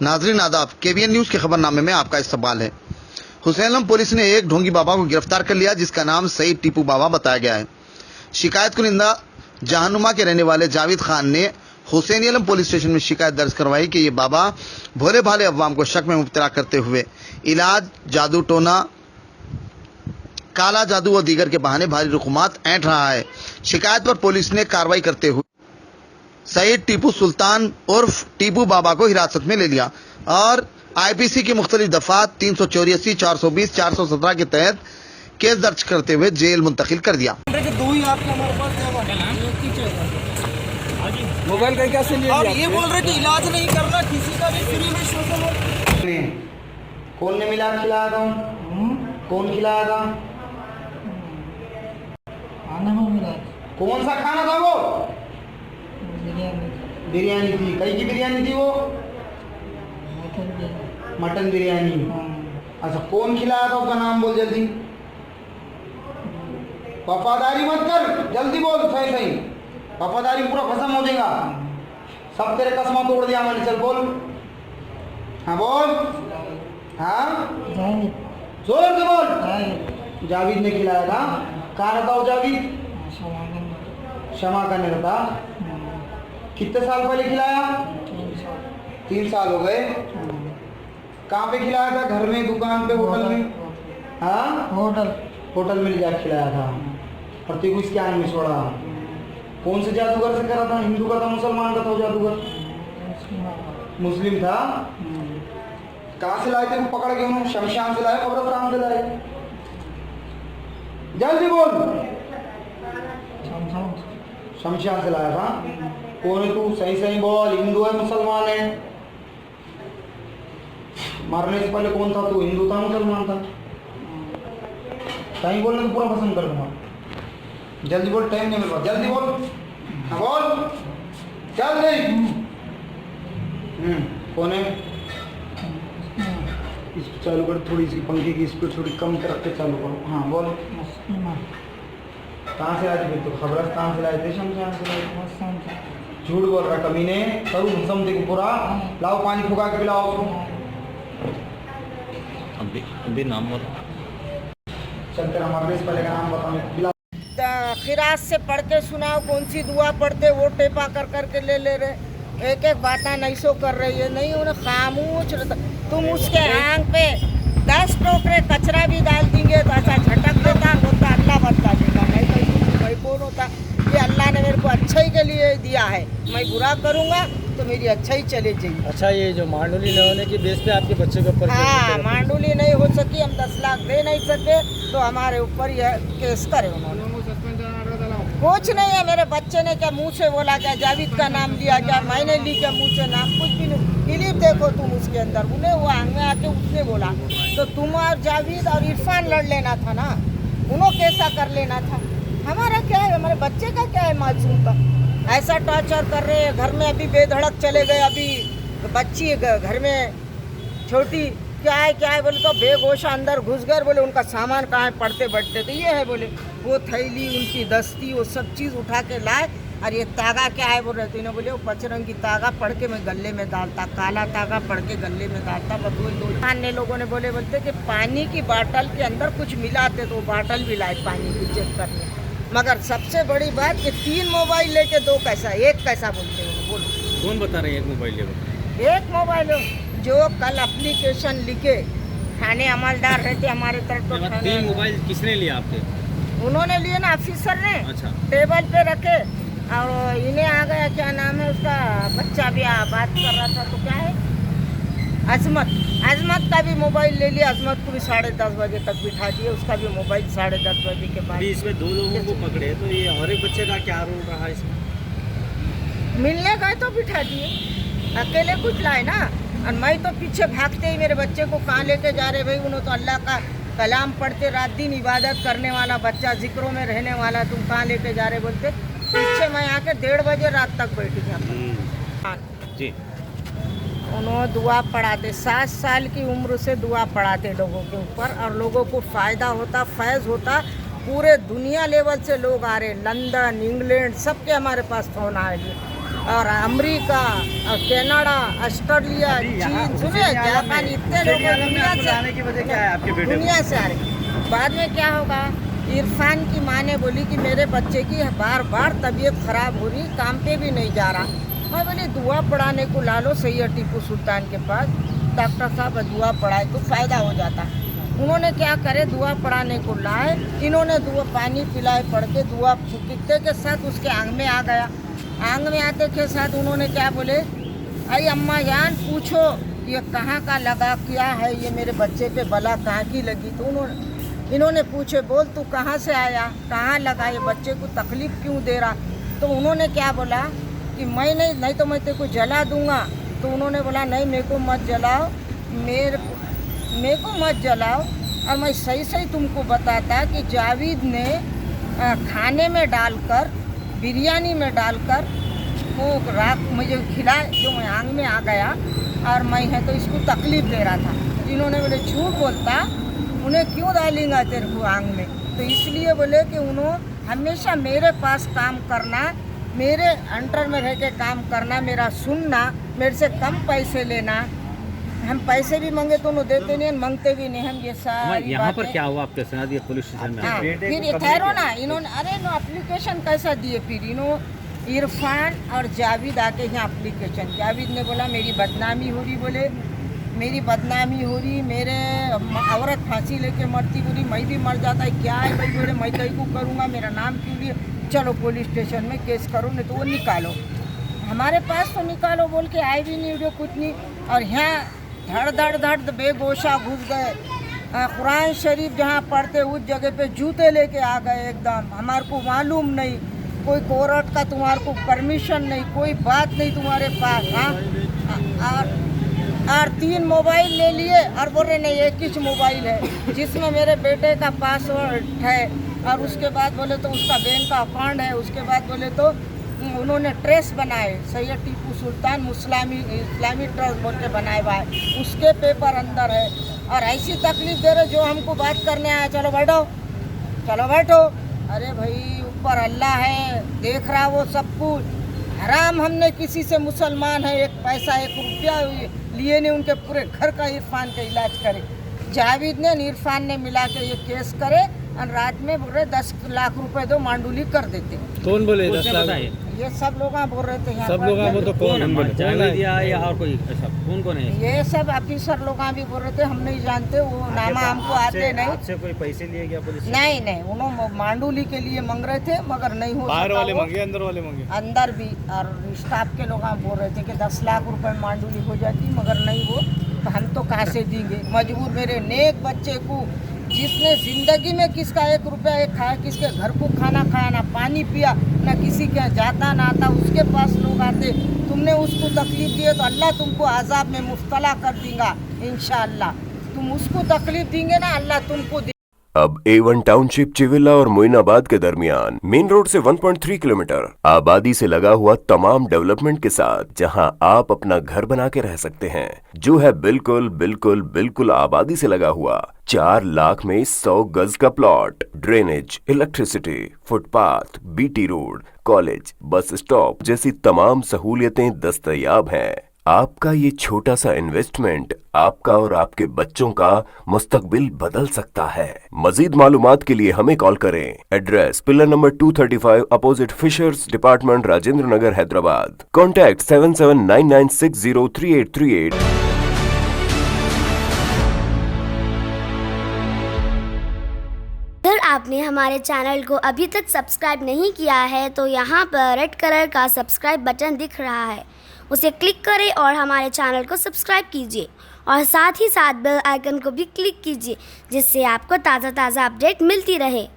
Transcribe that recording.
नाजरीन आदाब, KBN news के खबरनामे में आपका इस्तकबाल है। हुसैन पुलिस ने एक ढोंगी बाबा को गिरफ्तार कर लिया, जिसका नाम सईद टीपू बाबा बताया गया है। शिकायत कुनिंदा जहानुमा के रहने वाले जावेद खान ने हुसैन पुलिस स्टेशन में शिकायत दर्ज करवाई कि ये बाबा भोले भाले अवाम को शक में मुब्तला करते हुए इलाज, जादू टोना, काला जादू और दीगर के बहाने भारी रकूमात ऐंठ रहा है। शिकायत पर पुलिस ने कार्रवाई करते हुए सईद टीपू सुल्तान उर्फ टीपू बाबा को हिरासत में ले लिया और आईपीसी की मुख्तलिफ दफा 384, 420, 417 के तहत केस दर्ज करते हुए जेल मुंतकिल कर दिया। मोबाइल का कैसे ले और लिया? ये बोल रहे कि इलाज नहीं करना किसी का भी फ्री में सोशल वर्क। कौन ने मिला खिलाया था? कौन खिलाया था? खाना में मिला कौन सा खाना था वो? बिरयानी, बिरयानी थी। कई की बिरयानी थी वो? मटन बिरयानी। अच्छा, कौन खिलाया था? उसका नाम बोल जल्दी। वफादारी मत कर, जल्दी बोल। सही सही, वफादारी पूरा खत्म हो जाएगा। सब तेरे कसमा तोड़ दिया मैंने। चल बोल। हाँ बोल। हाँ जावेद, जोर से बोल। जावेद, जावेद ने खिलाया था। कहाँ रहता हो जावेद? क्षमा करने रहता। कितने साल पहले खिलाया? 3 साल हो गए। कहाँ पे खिलाया था? घर में, दुकान पे, होटल में? हाँ, होटल में ले जाकर खिलाया था। और तेरे को क्या में छोड़ा? कौन से जादूगर से करा था? हिंदू का था, मुसलमान का था जादूगर? मुस्लिम था। कहाँ से लाए थे? वो पकड़ के उन्होंने शमशान से लाए, कब्रिस्तान से लाए? जल्दी बोल। शमशान से लाया था। कौन है तू? सही सही बोल। हिंदू है, मुसलमान है? मरने से पहले कौन था तू? हिंदू था, मुसलमान था? सही बोलने तो पूरा पसंद कर दूंगा। जल्दी बोल, टाइम नहीं मिल रहा। जल्दी बोल। हाँ बोल, जल्दी। कौन है? इसको चालू कर, थोड़ी सी पंखे की स्पीड थोड़ी कम कर के चालू करो। हाँ बोल। कहाँ से आए थे तो? कब्रिस्तान से लाए थे, शमशान से लाए थे? झूठ बोल रहा कमीने। करूँ भूसम देखो पूरा। लाओ पानी फुका के पिलाओ उसको। अभी नाम बोलो। चल तेरा मरने से पहले का नाम बताओ। पिलाओ। खिराज से पढ़ के सुनाओ, कौन सी दुआ पढ़ते वो टेपा कर करके ले रहे। एक एक बातें नहीं सो कर रही है। नहीं, उन्हें खामोश रहता। तुम उसके आंख पे 10 टोकरे कचरा भी डाल देंगे तो ऐसा झटक देता होता, अल्लाह बता देगा। नहीं तो भाई कौन होता? ये अल्लाह ने मेरे को अच्छाई के लिए दिया है। मैं बुरा करूँगा तो मेरी अच्छाई चली जाएगी। अच्छा, ये जो मांडुली न होने की बेस पे आपके बच्चे के ऊपर हाँ, मांडुली नहीं हो सकी, हम 10 लाख दे नहीं सके तो हमारे ऊपर यह केस करे उन्होंने। कुछ नहीं है। मेरे बच्चे ने क्या मुंह से बोला? क्या जावेद का नाम लिया? क्या मैंने ली? क्या मुंह से नाम? कुछ भी नहीं। क्लिप देखो तुम उसके अंदर। उन्हें वो आगे आके उसने बोला तो तुम और जावेद और इरफान लड़ लेना था ना, उन्होंने कैसा कर लेना था। हमारा क्या है? हमारे बच्चे का क्या है? मासूम का ऐसा टॉर्चर कर रहे हैं। घर में अभी बेधड़क चले गए। अभी बच्ची घर में छोटी क्या है बोले तो बेहोश अंदर घुस गए। बोले उनका सामान कहाँ है? पढ़ते बढ़ते तो ये है। बोले वो थैली, उनकी दस्ती, वो सब चीज़ उठा के लाए। और ये तागा क्या है बोल रहे थे। इन्हें बोले वो 5 रंग की तागा पढ़ के मैं गले में डालता, काला तागा पढ़ के गले में डालता। बस वो 2 अन्य लोगों ने बोलते कि पानी की बाटल के अंदर कुछ मिलाते तो वो बाटल भी लाए पानी की चेक करने। मगर सबसे बड़ी बात कि 3 मोबाइल लेके 2 कैसा, 1 कैसा बोलते हैं? बोलो कौन बता रहे हैं 1 मोबाइल ले? 1 मोबाइल जो कल एप्लीकेशन लिखे थाने अमलदार रहते हमारे तरफ। तो 3 मोबाइल किसने लिया आपके? उन्होंने लिए ना, ऑफिसर ने। अच्छा। टेबल पे रखे और इन्हें आ गया, क्या नाम है उसका, बच्चा भी बात कर रहा था तो क्या है, अजमत का भी मोबाइल ले लिया। अजमत को भी 10:30 बजे तक बिठा दिए, उसका भी मोबाइल 10:30 बजे के बाद। अभी इसमें 2 लोगों को पकड़े, तो ये और एक बच्चे का क्या रोल रहा इसमें? मिलने गए तो बिठा दिए, अकेले कुछ लाए ना। और मैं तो पीछे भागते ही मेरे बच्चे को कहाँ लेके जा रहे भाई? उन्होंने तो अल्लाह का कलाम पढ़ते, रात दिन इबादत करने वाला बच्चा, जिक्रों में रहने वाला, तुम कहाँ लेके जा रहे? बोलते पीछे मैं आके 1:30 बजे रात तक बैठी थी। जी, उन्होंने दुआ पढ़ाते, 7 साल की उम्र से दुआ पढ़ाते लोगों के ऊपर, और लोगों को फ़ायदा होता, फैज़ होता। पूरे दुनिया लेवल से लोग आ रहे, लंदन, इंग्लैंड, सबके हमारे पास फ़ोन आए। और अमेरिका और कनाडा, ऑस्ट्रेलिया, चीन, सुनिए जापान, इतने लोग दुनिया से आने की वजह क्या है आपके बेटे को? दुनिया से आ रहे। बाद में क्या होगा, इरफान की माँ ने बोली कि मेरे बच्चे की बार बार तबीयत खराब हो रही, काम पे भी नहीं जा रहा। मैं बोली दुआ पढ़ाने को ला लो सैयद टीपू सुल्तान के पास, डॉक्टर साहब दुआ पढ़ाए तो फ़ायदा हो जाता। उन्होंने क्या करे, दुआ पढ़ाने को लाए, इन्होंने दुआ पानी पिलाए, पढ़ के दुआ फूकते के साथ उसके आंग में आ गया। आंग में आते के साथ उन्होंने क्या बोले, अरे अम्मा जान पूछो ये कहाँ का लगा, क्या है ये, मेरे बच्चे पे बला कहाँ की लगी। तो इन्होंने पूछे, बोल तू कहाँ से आया, कहाँ लगा, ये बच्चे को तकलीफ़ क्यों दे रहा। तो उन्होंने क्या बोला कि मैं नहीं तो मैं तेरे को जला दूंगा। तो उन्होंने बोला नहीं मेरे को मत जलाओ, मेरे को मत जलाओ। और मैं सही सही तुमको बताता कि जावेद ने खाने में डालकर, बिरयानी में डालकर वो रात मुझे खिलाए, जो मैं आंग में आ गया और मैं है तो इसको तकलीफ़ दे रहा था। इन्होंने बोले झूठ बोलता, उन्हें क्यों डालेंगे तेरे को आंग में। तो इसलिए बोले कि उन्होंने हमेशा मेरे पास काम करना, मेरे अंडर में रह के काम करना, मेरा सुनना, मेरे से कम पैसे लेना। हम पैसे भी मांगे तो उन्होंने देते नहीं, मांगते भी नहीं। हम ये सारी यहाँ पर बातें- क्या हुआ आपके साथ, ये पुलिस स्टेशन में? हाँ, बेटे फिर को ये कब ठहरो लेके ना, इन्होंने अरे नो एप्लीकेशन कैसा दिए, फिर इरफान और जावेद आके यहाँ एप्लीकेशन, जावेद ने बोला मेरी बदनामी हो रही, बोले मेरी बदनामी हो रही, मेरे औरत फांसी लेके मरती, बोली मैं भी मर जाता है, क्या है भाई, बोले मैं कहीं को करूँगा, मेरा नाम क्यों लिए, चलो पुलिस स्टेशन में केस करो, नहीं तो वो निकालो, हमारे पास तो निकालो बोल के आए भी नहीं, वीडियो कुछ नहीं। और यहाँ धड़ बेगोशा घुस गए, कुरान शरीफ जहाँ पढ़ते उस जगह पे जूते लेके आ गए एकदम। हमारे को मालूम नहीं, कोई कोर्ट का तुम्हारे को परमिशन नहीं, कोई बात नहीं तुम्हारे पास। हाँ, और 3 मोबाइल ले लिए और बोल रहे नहीं एक ही मोबाइल है जिसमें मेरे बेटे का पासवर्ड है, और उसके बाद बोले तो उसका बैंक का अकाउंट है। उसके बाद बोले तो उन्होंने ट्रेस बनाए, सैयद टीपू सुल्तान इस्लामी ट्रस्ट बोल के बनाए हुआ है, उसके पेपर अंदर है। और ऐसी तकलीफ दे रहे जो हमको बात करने आया, चलो बैठो चलो बैठो। अरे भाई ऊपर अल्लाह है, देख रहा वो सब कुछ। हराम हमने किसी से, मुसलमान है, एक पैसा 1 रुपया लिए नहीं, उनके पूरे घर का इरफान का इलाज करे। जावेद ने इरफान ने मिला के ये केस करे और रात में बोल रहे 10 लाख रुपए दो, मांडुली कर देते। कौन बोले 10 उसने लाख? बताया? ये सब लोग बोल रहे थे यहाँ सब पर। लोग वो तो कौन है? जावेद या और कोई ऐसा कौन है? ये सब ऑफिसर लोग भी बोल रहे थे, हम नहीं जानते, वो नामा हमको आते नहीं। आपसे कोई पैसे लिए क्या पुलिस? नहीं, उन्होंने मांडुली के लिए मांग रहे थे, मगर नहीं हो बाहर वाले सका। मांगे, अंदर वाले मांगे? अंदर भी, और स्टाफ के लोग बोल रहे थे कि 10 लाख रुपए मांडुली हो जाती, मगर नहीं हो तो हम तो कहाँ से देंगे, मजबूर। मेरे नेक बच्चे को, जिसने जिंदगी में किसका 1 रुपया खाया, किसके घर को खाना खाया, ना पानी पिया, ना किसी के जाता ना आता, उसके पास लोग आते, तुमने उसको तकलीफ दी है तो अल्लाह तुमको अजाब में मुब्तला कर देगा इंशाअल्लाह। तुम उसको तकलीफ देंगे ना, अल्लाह तुमको अब A1 टाउनशिप चिविला और मोइनाबाद के दरमियान मेन रोड से 1.3 किलोमीटर आबादी से लगा हुआ तमाम डेवलपमेंट के साथ जहां आप अपना घर बना के रह सकते हैं, जो है बिल्कुल आबादी से लगा हुआ। 4 लाख में 100 गज का plot, drainage, electricity, footpath, BT road, college, bus stop जैसी तमाम सहूलियतें दस्तयाब हैं। आपका ये छोटा सा इन्वेस्टमेंट आपका और आपके बच्चों का मुस्तकबिल बदल सकता है। मजीद मालूमात के लिए हमें कॉल करें। Address pillar number 235 opposite fishers department, Rajendra Nagar, Hyderabad. Contact 7799603838। अगर आपने हमारे चैनल को अभी तक सब्सक्राइब नहीं किया है तो यहाँ पर रेड कलर का सब्सक्राइब बटन दिख रहा है, उसे क्लिक करें और हमारे चैनल को सब्सक्राइब कीजिए और साथ ही साथ बेल आइकन को भी क्लिक कीजिए, जिससे आपको ताज़ा अपडेट मिलती रहे।